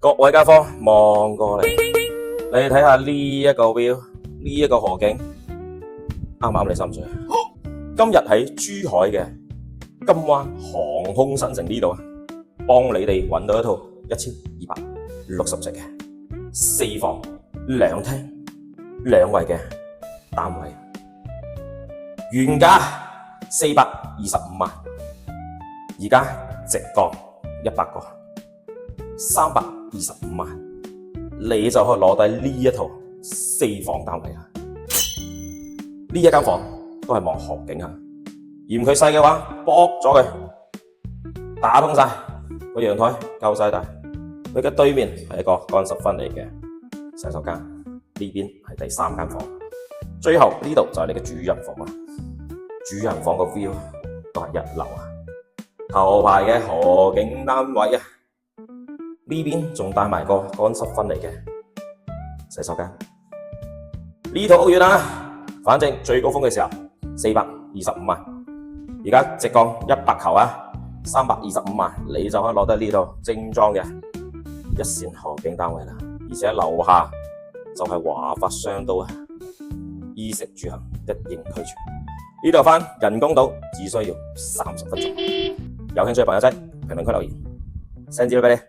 各位街坊望過嚟，你睇下呢一個 view，呢一個河景啱唔啱你心水？今日喺珠海嘅金灣航空新城呢度啊，幫你哋揾到一套1260尺嘅4房2廳2衛嘅單位，原價425萬，而家直降100個325萬，你就可以攞低呢一套4房單位啦。呢一間房都係望河景啊，嫌佢細嘅話，剝咗佢，打通晒個陽台，夠晒大。佢嘅對面係一個乾濕分離嘅洗手間，呢邊係第3間房，最後呢度就係你嘅主人房啦。主人房個 view 都係一流啊，頭排嘅河景單位啊，呢邊仲帶埋個乾濕分離嘅洗手間。呢套屋苑啊，反正最高峰嘅時候425萬，而家直降100球啊，325萬，你就可以攞得呢度精裝嘅一線河景單位啦。而且樓下就係華發商都啊，衣食住行一應俱全。呢度返人工島只需要30分鐘。有興趣嘅朋友仔評論區留言，send 資料俾你。